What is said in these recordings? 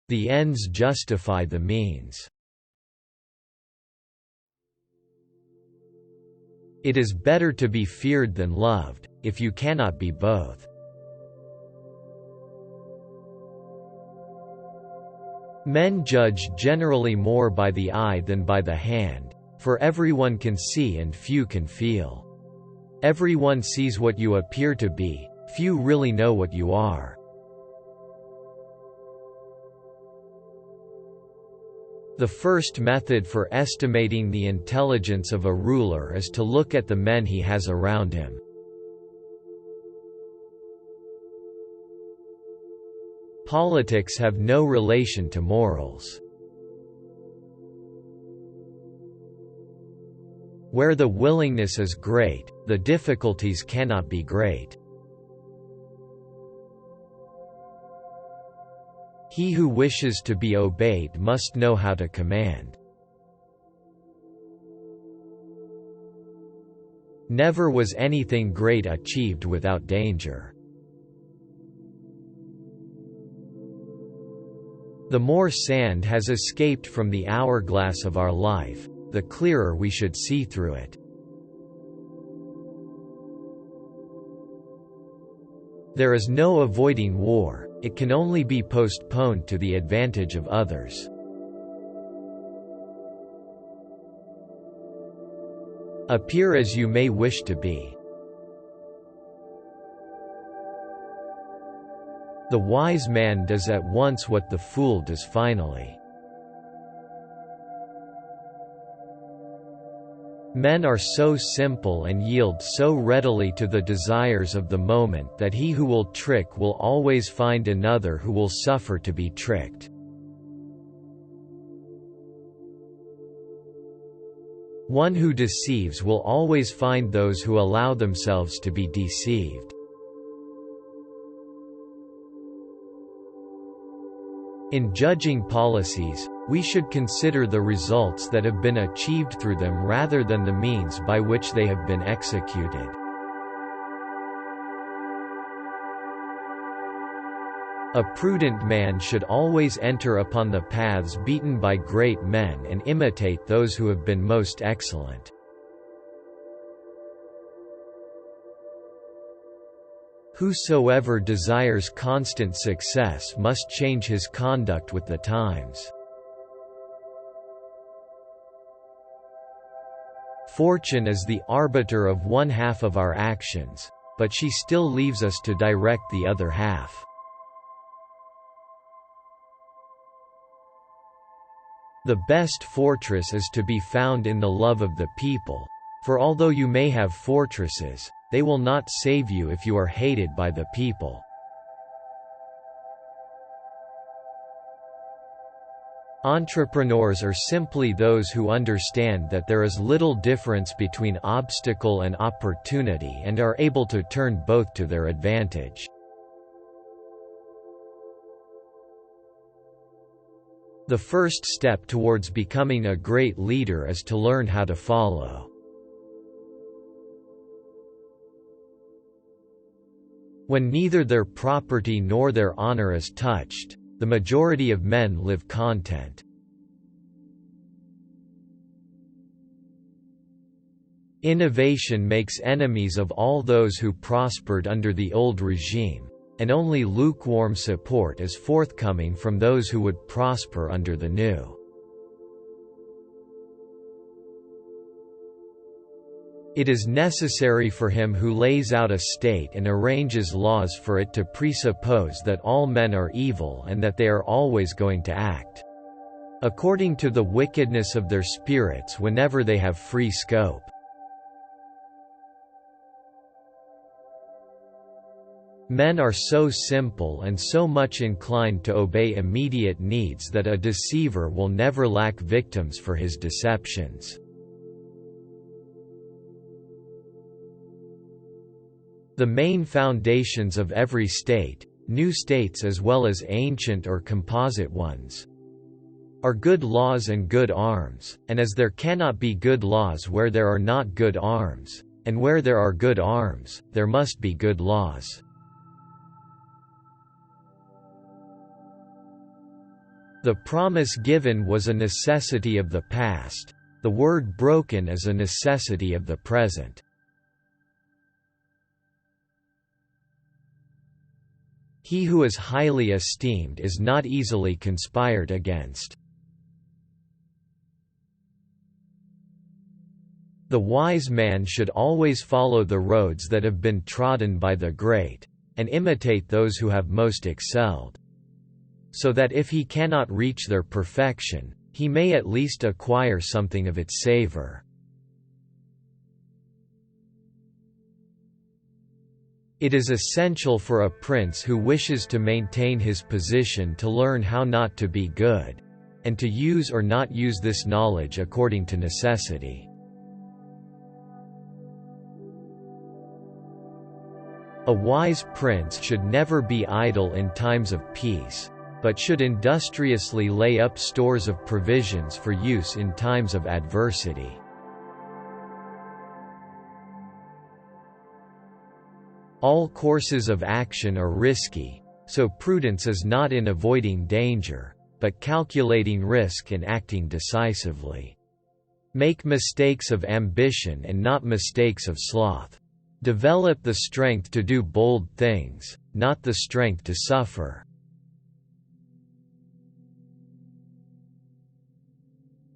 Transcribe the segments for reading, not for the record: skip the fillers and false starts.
The ends justify the means. It is better to be feared than loved, if you cannot be both. Men judge generally more by the eye than by the hand, for everyone can see and few can feel. Everyone sees what you appear to be, few really know what you are. The first method for estimating the intelligence of a ruler is to look at the men he has around him. Politics have no relation to morals. Where the willingness is great, the difficulties cannot be great. He who wishes to be obeyed must know how to command. Never was anything great achieved without danger. The more sand has escaped from the hourglass of our life, the clearer we should see through it. There is no avoiding war. It can only be postponed to the advantage of others. Appear as you may wish to be. The wise man does at once what the fool does finally. Men are so simple and yield so readily to the desires of the moment that he who will trick will always find another who will suffer to be tricked. One who deceives will always find those who allow themselves to be deceived. In judging policies, we should consider the results that have been achieved through them rather than the means by which they have been executed. A prudent man should always enter upon the paths beaten by great men and imitate those who have been most excellent. Whosoever desires constant success must change his conduct with the times. Fortune is the arbiter of one half of our actions, but she still leaves us to direct the other half. The best fortress is to be found in the love of the people, for although you may have fortresses, they will not save you if you are hated by the people. Entrepreneurs are simply those who understand that there is little difference between obstacle and opportunity and are able to turn both to their advantage. The first step towards becoming a great leader is to learn how to follow. When neither their property nor their honor is touched, the majority of men live content. Innovation makes enemies of all those who prospered under the old regime, and only lukewarm support is forthcoming from those who would prosper under the new. It is necessary for him who lays out a state and arranges laws for it to presuppose that all men are evil and that they are always going to act according to the wickedness of their spirits whenever they have free scope. Men are so simple and so much inclined to obey immediate needs that a deceiver will never lack victims for his deceptions. The main foundations of every state, new states as well as ancient or composite ones, are good laws and good arms, and as there cannot be good laws where there are not good arms, and where there are good arms, there must be good laws. The promise given was a necessity of the past, the word broken is a necessity of the present. He who is highly esteemed is not easily conspired against. The wise man should always follow the roads that have been trodden by the great, and imitate those who have most excelled, so that if he cannot reach their perfection, he may at least acquire something of its savor. It is essential for a prince who wishes to maintain his position to learn how not to be good, and to use or not use this knowledge according to necessity. A wise prince should never be idle in times of peace, but should industriously lay up stores of provisions for use in times of adversity. All courses of action are risky, so prudence is not in avoiding danger, but calculating risk and acting decisively. Make mistakes of ambition and not mistakes of sloth. Develop the strength to do bold things, not the strength to suffer.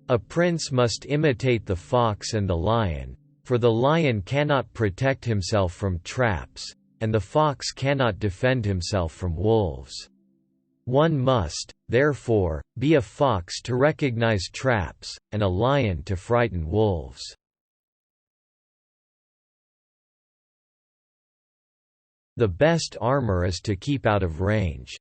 A prince must imitate the fox and the lion, for the lion cannot protect himself from traps, and the fox cannot defend himself from wolves. One must, therefore, be a fox to recognize traps, and a lion to frighten wolves. The best armor is to keep out of range.